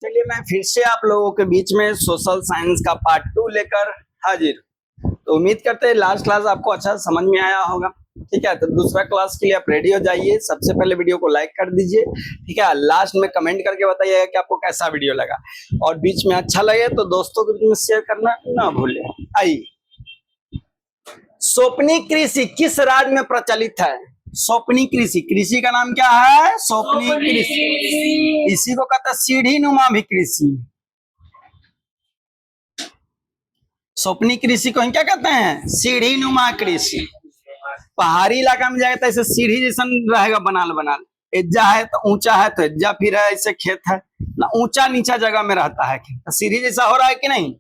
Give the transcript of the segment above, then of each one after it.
चलिए मैं फिर से आप लोगों के बीच में सोशल साइंस का पार्ट 2 लेकर हाजिर। तो उम्मीद करते हैं लास्ट क्लास आपको अच्छा समझ में आया होगा। ठीक है, तो दूसरा क्लास के लिए आप रेडी हो जाइए। सबसे पहले वीडियो को लाइक कर दीजिए। ठीक है, लास्ट में कमेंट करके बताइएगा कि आपको कैसा वीडियो लगा, और बीच में अच्छा लगे तो दोस्तों के बीच में शेयर करना ना भूलें। आइए, सोपनी कृषि किस राज्य में प्रचलित है? सोपनी कृषि, कृषि का नाम क्या है? सोपनी कृषि। इसी को कहते हैं सीढ़ी नुमा भी कृषि। सोपनी कृषि को क्या कहते हैं? सीढ़ी नुमा कृषि। पहाड़ी इलाका में जाएगा तो ऐसे सीढ़ी जैसा रहेगा, बनाल बनाल। एज्जा है तो ऊंचा है, तो एज्जा फिर है, ऐसे खेत है ना, ऊंचा नीचा जगह में रहता है। तो सीढ़ी जैसा हो रहा है कि नहीं?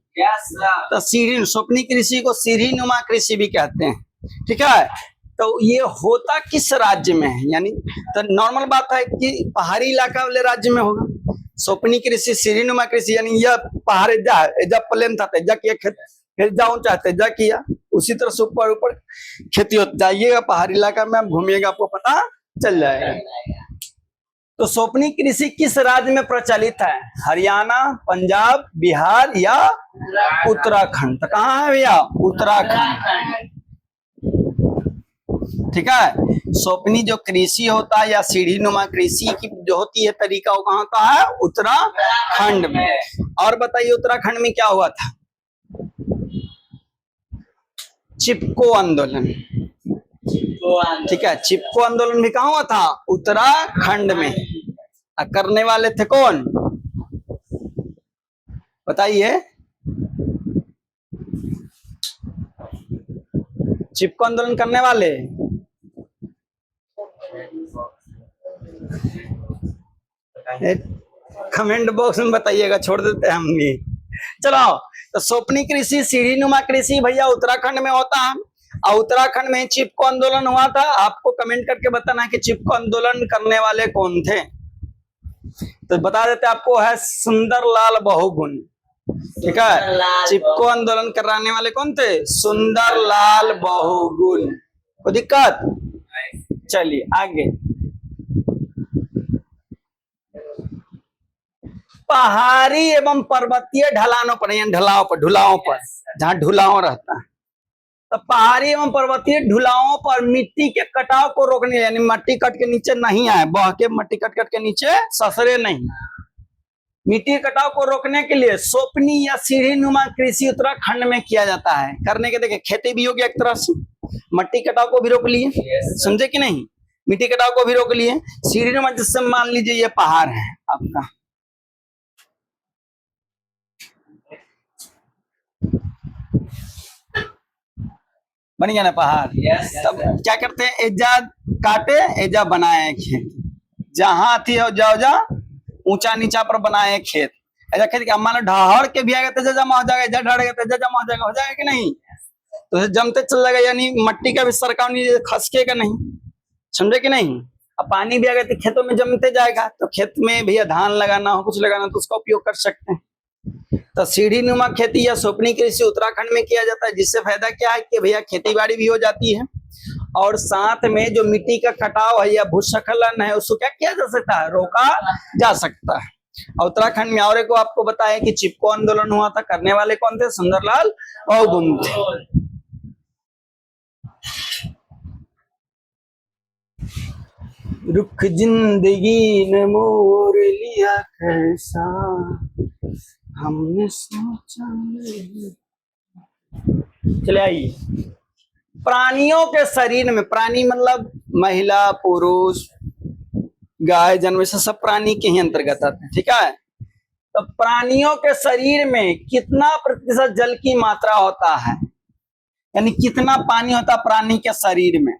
तो सीढ़ी, सोपनी कृषि को सीढ़ी नुमा कृषि भी कहते हैं। ठीक है, तो ये होता किस राज्य में है? यानी तो नॉर्मल बात है कि पहाड़ी इलाका वाले राज्य में होगा। सोपनी कृषि, सीढ़ी नुमा कृषि, यानी यह पहाड़ एज्जा है, एज्जा प्लेन था, एज्जा किया खेत, एज्जा ऊंचा है, एज्जा किया, उसी तरह से ऊपर ऊपर खेती होती जाइएगा। पहाड़ी इलाका में आप घूमिएगा, आपको पता चल जाएगा। तो सोपनी कृषि किस राज्य में प्रचलित है? हरियाणा, पंजाब, बिहार या उत्तराखंड? तो कहाँ है भैया? उत्तराखंड। ठीक है, सोपनी जो कृषि होता है या सीढ़ी नुमा कृषि की जो होती है तरीका, वो कहाँ होता है? उत्तराखंड में। और बताइए उत्तराखंड में क्या हुआ था? चिपको आंदोलन। ठीक है, चिपको आंदोलन भी कहाँ हुआ था? उत्तराखंड में। करने वाले थे कौन? बताइए। चिपको आंदोलन करने वाले कमेंट बॉक्स में बताइएगा, छोड़ देते हैं हम भी। चलो, तो सोपनी कृषि, सीढ़ी नुमा कृषि भैया उत्तराखंड में होता है। और उत्तराखंड में चिपको आंदोलन हुआ था। आपको कमेंट करके बताना है कि चिपको आंदोलन करने वाले कौन थे। तो बता देते आपको, है सुंदरलाल बहुगुण। ठीक है, चिपको आंदोलन कराने वाले कौन थे? सुंदरलाल बहुगुण। कोई दिक्कत? चलिए आगे। पहाड़ी एवं पर्वतीय ढलानों पर, यानी ढुलावों पर, जहाँ ढुलाव रहता है, तो पहाड़ी एवं पर्वतीय ढुलावों पर मिट्टी के कटाव को रोकने, यानी मट्टी कट के नीचे नहीं आए, बह के मट्टी कट के नीचे ससरे नहीं, मिट्टी के कटाव को रोकने के लिए सोपनी या सीढ़ी नुमा कृषि उत्तराखंड में किया जाता है। करने के देखिए, खेती भी हो गया एक तरह से, मट्टी कटाव को भी रोक लिए, समझे कि नहीं? मिट्टी कटाव को भी रोक लिए। सीढ़ी नुमा, जिससे मान लीजिए ये पहाड़ है आपका, बन गया ना पहाड़। तब क्या करते हैं? एजा काटे, एजा बनाए खेत, जहां थी जाओ जा ऊंचा नीचा पर बनाए खेत। ऐसा खेत क्या मान लो ढहड़ के भी आएगा तो जमा हो जाएगा, एजा ढड़ेगा तो जमा हो जाएगा, हो जाएगा कि नहीं? तो जमते चल जाएगा, यानी मट्टी का भी सरकाव नहीं, खसकेगा नहीं, समझे कि नहीं? अब पानी भी आएगा तो खेतों में जमते जाएगा। तो खेत में भैया धान लगाना हो, कुछ लगाना, तो उसका उपयोग कर सकते हैं। तो सीढ़ी नुमा खेती या सोपनी कृषि उत्तराखंड में किया जाता है, जिससे फायदा क्या है कि भैया खेती बाड़ी भी हो जाती है, और साथ में जो मिट्टी का कटाव है या भूस्खलन है, उसको क्या किया जा सकता है? रोका जा सकता है। उत्तराखंड में और को आपको बताया कि चिपको आंदोलन हुआ था, करने वाले कौन थे? सुंदरलाल बहुगुण थे। रुख जिंदगी ने मोर लिया कैसा, हमने सोचा नहीं। चले आइए, प्राणियों के शरीर में, प्राणी मतलब महिला, पुरुष, गाय, जानवर, सब प्राणी के ही अंतर्गत आते हैं। ठीक है, तो प्राणियों के शरीर में कितना प्रतिशत जल की मात्रा होता है? यानी कितना पानी होता है प्राणी के शरीर में?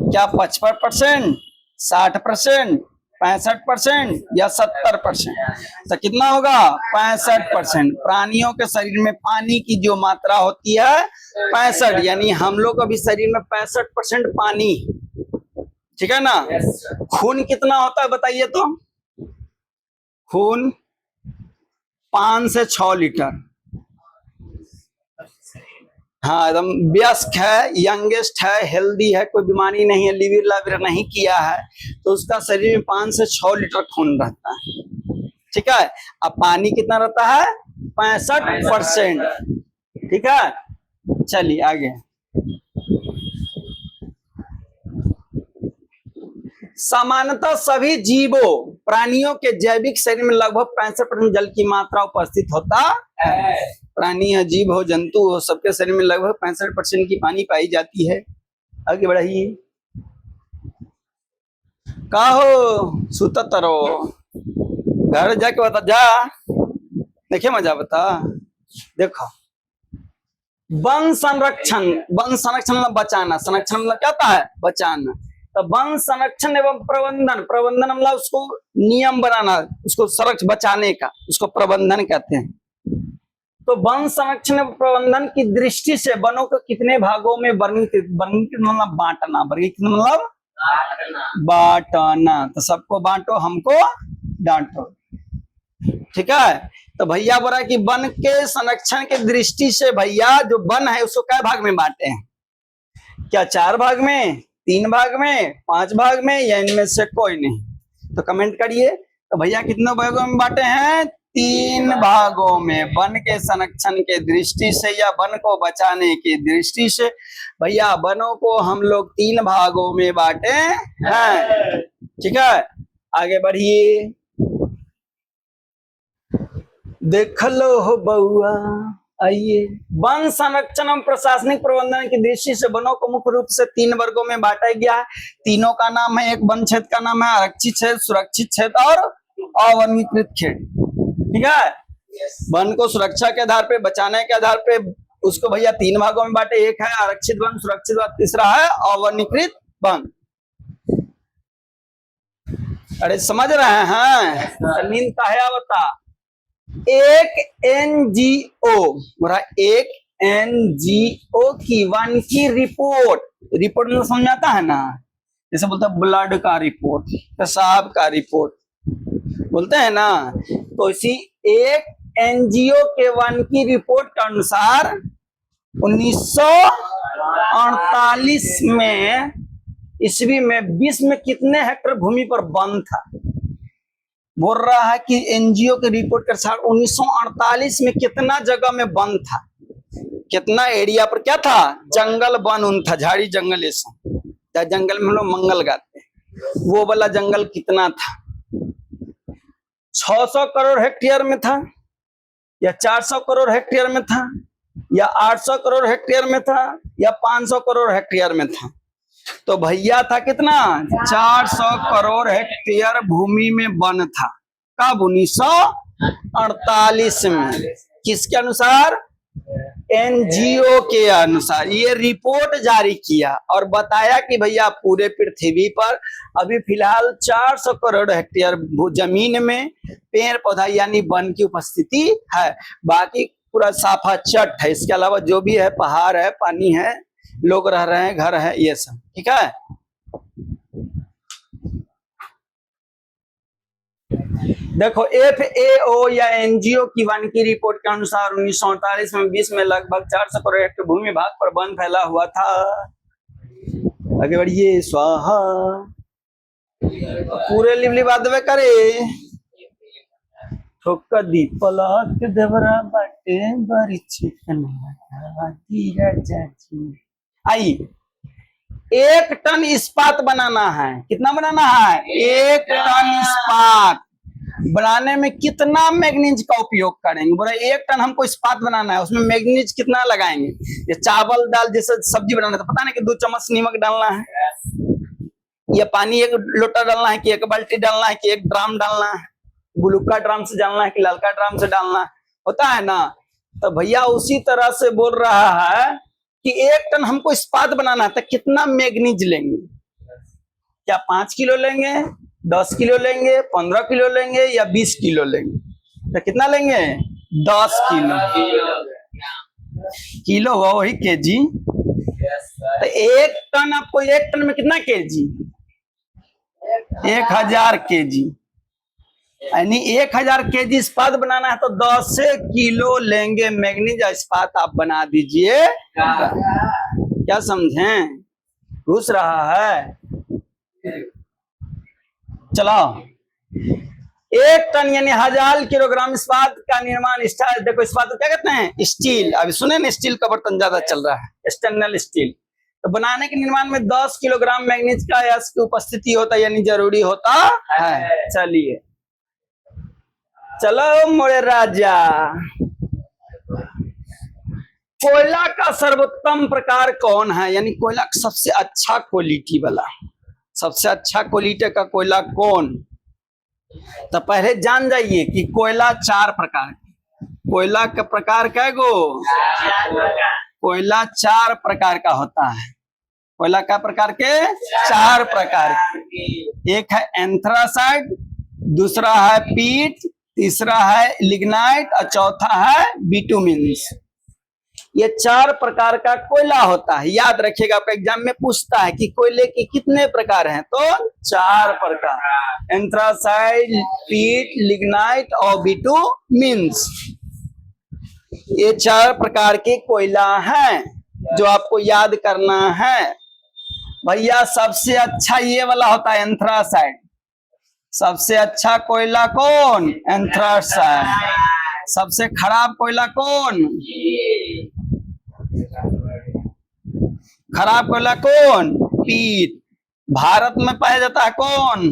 क्या 55%, 60%, 65% या 70%? तो कितना होगा? 65%। प्राणियों के शरीर में पानी की जो मात्रा होती है 65, यानी हम लोग अभी शरीर में 65% पानी। ठीक है ना? खून कितना होता है बताइए तो? खून 5 से 6 लीटर। हाँ, एकदम व्यस्क है, यंगेस्ट है, हेल्दी है, कोई बीमारी नहीं है, लिवर लावर नहीं किया है, तो उसका शरीर में 5 से 6 लीटर खून रहता है। ठीक है। अब पानी कितना रहता है 65%, ठीक है। चलिए आगे, सामान्यतः सभी जीवों प्राणियों के जैविक शरीर में लगभग 65% जल की मात्रा उपस्थित होता है। प्राणी है, जीव हो, जंतु हो, सबके शरीर में लगभग 65% की पानी पाई जाती है। आगे बढ़ाइए। का हो सुतत रहो, घर जाके बता जा, देखे मजा बता। देखो, वन संरक्षण, वन संरक्षण मतलब बचाना, संरक्षण मतलब क्या होता है बचाना। तो वन संरक्षण एवं प्रबंधन, प्रबंधन मतलब उसको नियम बनाना, उसको संरक्षण बचाने का, उसको प्रबंधन कहते हैं। तो वन संरक्षण एवं प्रबंधन की दृष्टि से वनों को कितने भागों में वर्गीकृत, वर्गीकृत मतलब बांटना, वर्गीकृत मतलब बांटना। तो सबको बांटो, हमको डांटो, ठीक है। तो भैया बोला कि वन के संरक्षण की दृष्टि से भैया जो वन है उसको कै भाग में बांटे हैं, क्या 4 भाग में, 3 भाग में, 5 भाग में, या इनमें से कोई नहीं। तो कमेंट करिए। तो भैया कितने भागों में बांटे हैं 3 भागों में। वन के संरक्षण के दृष्टि से या वन को बचाने की दृष्टि से भैया वनों को हम लोग 3 भागों में बांटे हैं, ठीक है। आगे बढ़िए। देख लो हो बउआ, आइए। वन संरक्षण एवं प्रशासनिक प्रबंधन की दृष्टि से वनों को मुख्य रूप से 3 वर्गों में बांटा गया है। तीनों का नाम है, एक वन क्षेत्र का नाम है आरक्षित क्षेत्र, सुरक्षित क्षेत्र और अवर्गीकृत क्षेत्र, ठीक है। वन को सुरक्षा के आधार पे, बचाने के आधार पे उसको भैया 3 भागों में बांटे, एक है आरक्षित वन, सुरक्षित वन, तीसरा है अवर्गीकृत वन। अरे समझ रहे हैं, नींद का है आवता। एक एनजीओ, एक एनजीओ की वन की रिपोर्ट, रिपोर्ट में समझाता है ना, जैसे बोलता है ब्लड का रिपोर्ट, पेशाब का रिपोर्ट बोलते हैं ना। तो इसी एक एनजीओ के वन की रिपोर्ट के अनुसार 1948 में ईस्वी में विश्व में कितने हेक्टेयर भूमि पर वन था। बोल रहा है कि एनजीओ के रिपोर्ट के अनुसार 1948 में कितना जगह में वन था, कितना एरिया पर क्या था, जंगल वन उन था, झाड़ी जंगल, ऐसा जंगल में हम लोग मंगल गाते हैं, वो वाला जंगल कितना था। 600 करोड़ हेक्टेयर में था, या 400 करोड़ हेक्टेयर में था, या 800 करोड़ हेक्टेयर में था, या 500 करोड़ हेक्टेयर में था। तो भैया था कितना 400 करोड़ हेक्टेयर भूमि में वन था। कब 1948 में। किसके अनुसार, एनजीओ के अनुसार ये रिपोर्ट जारी किया और बताया कि भैया पूरे पृथ्वी पर अभी फिलहाल 400 करोड़ हेक्टेयर जमीन में पेड़ पौधा यानी वन की उपस्थिति है, बाकी पूरा साफा चट है। इसके अलावा जो भी है पहाड़ है, पानी है, लोग रह रहे हैं, घर है, ये सब, ठीक है। देखो FAO या एनजीओ की वन की रिपोर्ट के अनुसार 1948 में विश्व में लगभग 400 करोड़ हेक्टेयर भूमि भाग पर वन फैला हुआ था। आगे बढ़िए। स्वाहा पूरे लिवली बात वे करे ठोक दी पलक देवरा बाटे बड़ी चिकन आई। 1 टन इस्पात बनाना है, कितना बनाना है 1 टन इस्पात बनाने में कितना मैग्नीज का उपयोग करेंगे। बोला 1 टन हमको इस्पात बनाना है, उसमें मैग्नीज कितना लगाएंगे। ये चावल दाल जैसे सब्जी बनाना है तो पता नहीं कि 2 चम्मच नमक डालना है, या पानी 1 लोटा डालना है, कि 1 बाल्टी डालना है, कि 1 ड्राम डालना है, ब्लूका ड्राम से डालना है कि ललका ड्राम से डालना है, होता है ना। तो भैया उसी तरह से बोल रहा है कि 1 टन हमको इस्पात बनाना है तो कितना मैग्नीज लेंगे। क्या 5 किलो लेंगे, 10 किलो लेंगे, 15 किलो लेंगे, या 20 किलो लेंगे। तो कितना लेंगे 10 किलो। किलो हुआ वही केजी। तो 1 टन आपको 1 टन में कितना केजी 1000 केजी, यानी 1000 केजी इस्पात बनाना है तो 10 किलो लेंगे मैग्नीज इस्पात आप बना दीजिए। क्या समझें, घुस रहा है। चलो 1 टन यानी 1000 किलोग्राम इस्पात का निर्माण, देखो इस्पात को क्या कहते हैं? स्टील। अभी सुने ना, स्टील का बर्तन ज्यादा चल रहा है, स्टेनलेस स्टील। तो बनाने के निर्माण में 10 किलोग्राम मैग्नीज का यश की उपस्थिति होता है, यानी जरूरी होता है। चलिए चलो मोरे राजा। कोयला का सर्वोत्तम प्रकार कौन है, यानी कोयला सबसे अच्छा क्वालिटी वाला, सबसे अच्छा क्वालिटी का कोयला कौन? तो पहले जान जाइए कि कोयला 4 प्रकार, कोयला का प्रकार क्या गो? कोयला 4 प्रकार का होता है। कोयला का प्रकार के 4 प्रकार के। एक है एंथ्रासाइड, दूसरा है पीट, तीसरा है लिग्नाइट और चौथा है बिटुमिन्स। ये 4 प्रकार का कोयला होता है। याद रखिएगा, आपका एग्जाम में पूछता है कि कोयले के कितने प्रकार हैं, तो 4 प्रकार, एंथ्रासाइड, पीट, लिग्नाइट और बिटुमिन्स। ये 4 प्रकार के कोयला हैं जो आपको याद करना है। भैया सबसे अच्छा ये वाला होता है एंथ्रासाइड। सबसे अच्छा कोयला कौन? एंथ्रासाइड। सबसे खराब कोयला कौन? खराब कोयला कौन? पीट। भारत में पाया जाता है कौन?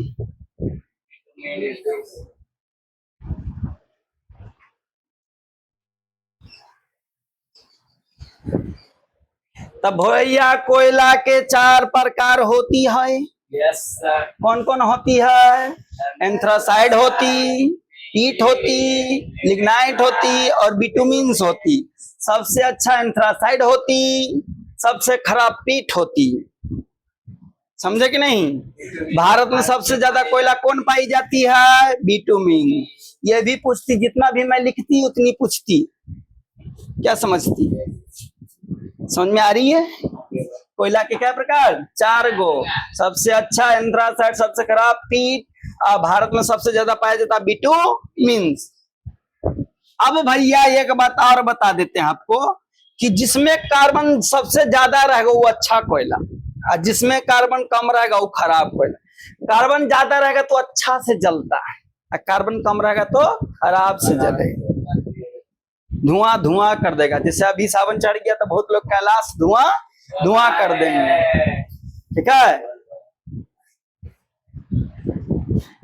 तब भैया कोयला के 4 प्रकार होती है। Yes sir. कौन कौन होती है? एंथ्रासाइड होती, पीट होती, लिग्नाइट होती और बिटुमिन्स होती। सबसे अच्छा एंथ्रासाइड होती, सबसे खराब पीट होती। समझे कि नहीं? भारत में सबसे ज्यादा कोयला कौन पाई जाती है? बिटुमिन। ये भी पूछती, जितना भी मैं लिखती उतनी पूछती। क्या समझती? समझ में आ रही है? कोयला के क्या प्रकार? 4 गो। सबसे अच्छा एंथ्रासाइड, सबसे खराब पीट, भारत में सबसे ज्यादा पाया जाता है बिटुमिन्स। अब भैया एक बात और बता देते हैं आपको कि जिसमें कार्बन सबसे ज्यादा रहेगा वो अच्छा कोयला, और जिसमें कार्बन कम रहेगा वो खराब कोयला। कार्बन ज्यादा रहेगा तो अच्छा से जलता है, और कार्बन कम रहेगा तो खराब से जलेगा, धुआं धुआं कर देगा। जैसे अभी सावन चढ़ गया तो बहुत लोग कैलाश धुआं धुआं कर देंगे। ठीक है,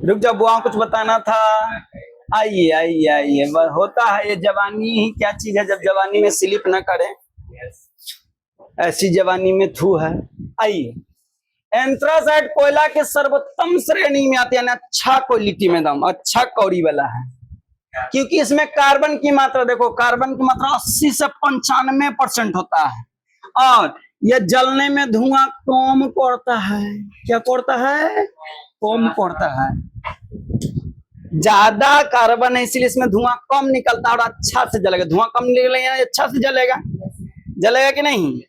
रुक जाओ, बुआ कुछ बताना था। आइए आइए आइए, होता है ये जवानी ही क्या चीज है, जब जवानी में स्लिप न करे, ऐसी जवानी में थू है। आइए, एंथ्रासाइड कोयला के सर्वोत्तम श्रेणी में आते हैं, अच्छा क्वालिटी में, दम अच्छा कौड़ी वाला है, क्योंकि इसमें कार्बन की मात्रा देखो, कार्बन की मात्रा 80 से 95% होता है, और यह जलने में धुआं कम करता है। क्या करता है? कम करता है। ज्यादा कार्बन है इसलिए इसमें धुआं कम निकलता है और अच्छा से जलेगा। धुआं कम निकलेगा, अच्छा से जलेगा, जलेगा कि नहीं?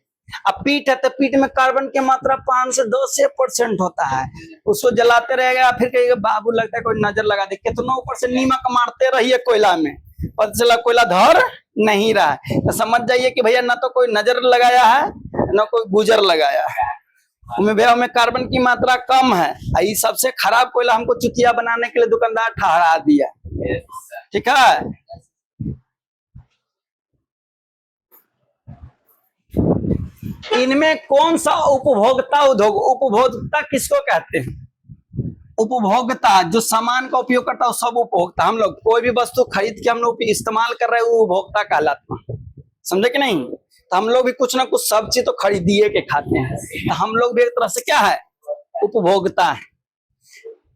अब पीट है तो पीट में कार्बन की मात्रा 5 से 10% होता है। उसको जलाते रहेगा, फिर कहेगा बाबू लगता है कोई नजर लगा दे, कितना ऊपर से नीमक मारते रहिए कोयला में, पता चला कोयला धर नहीं रहा है, तो समझ जाइए कि भैया ना तो कोई नजर लगाया है ना कोई गुजर लगाया है, भैया में कार्बन की मात्रा कम है। ये सबसे खराब कोयला हमको चुतिया बनाने के लिए दुकानदार ठहरा दिया। ठीक है, इनमें कौन सा उपभोक्ता उद्योग, उपभोक्ता किसको कहते हैं? उपभोक्ता जो सामान का उपयोग करता है सब उपभोक्ता। हम लोग कोई भी वस्तु खरीद के हम लोग इस्तेमाल कर रहे हैं वो उपभोक्ता कहलाता है। समझे कि नहीं? तो हम लोग भी कुछ ना कुछ सब्जी तो खरीदिए के खाते हैं, तो हम लोग भी एक तरह से क्या है? उपभोक्ता है।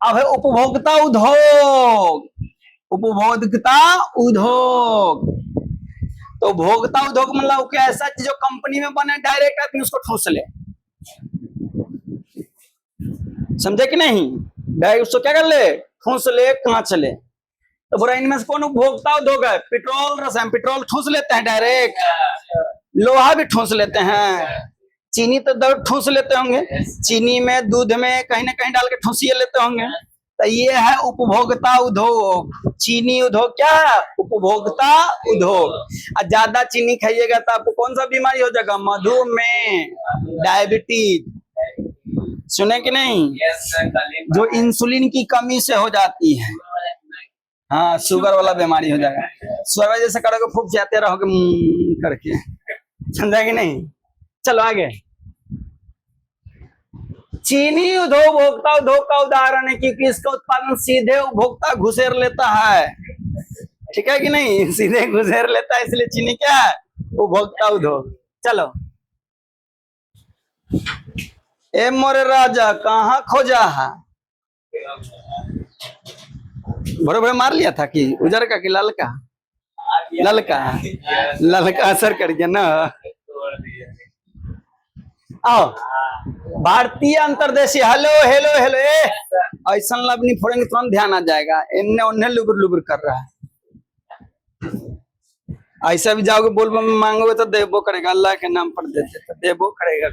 अब है उपभोक्ता उद्योग, उपभोक्ता उद्योग। तो उपभोक्ता उद्योग मतलब क्या, ऐसा चीज जो कंपनी में बने, डायरेक्ट आदमी उसको ठूस ले। समझे कि नहीं? डायरेक्ट उसको क्या कर ले? ठूस ले, कांच ले। तो बुरा इनमें से कौन उपभोक्ता उद्योग है? पेट्रोल, रसायन, पेट्रोल ठूस लेते हैं डायरेक्ट, लोहा भी ठूस लेते हैं, चीनी तो ठूस लेते होंगे, चीनी में, दूध में कहीं ना कहीं डाल के ठूसिए लेते होंगे। तो ये है उपभोक्ता उद्योग। चीनी उद्योग क्या है? उपभोक्ता उद्योग। और ज्यादा चीनी खाइएगा तो आपको कौन सा बीमारी हो जाएगा? मधुमेह, डायबिटीज। सुने कि नहीं? जो इंसुलिन की कमी से हो जाती है। हाँ शुगर वाला बीमारी हो जाएगा। शुगर वाला जैसे करोगे फूक जाते रहोगे करके, समझा कि नहीं। चलो आगे। चीनी उपभोक्ता उद्योग का उदाहरण है क्योंकि इसका उत्पादन सीधे उपभोक्ता घुसेर लेता है, ठीक है कि नहीं, सीधे घुसेर लेता है, इसलिए चीनी क्या है, उपभोक्ता उद्योग। चलो, ए मोरे राजा कहाँ खोजा है, बरोबर मार लिया था कि उजर का कि ललका, ललका, ललका असर कर गया ना। आओ, भारतीय अंतरदेशीय, हेलो हेलो हेलो, ऐसा लबनी फोड़ेंगे तुरंत ध्यान आ जाएगा, इन्ने उन्ने लुबुर लुबुर कर रहा है। ऐसा भी जाओगे बोल मांगोगे तो देबो करेगा, अल्लाह के नाम पर देते तो देबो करेगा।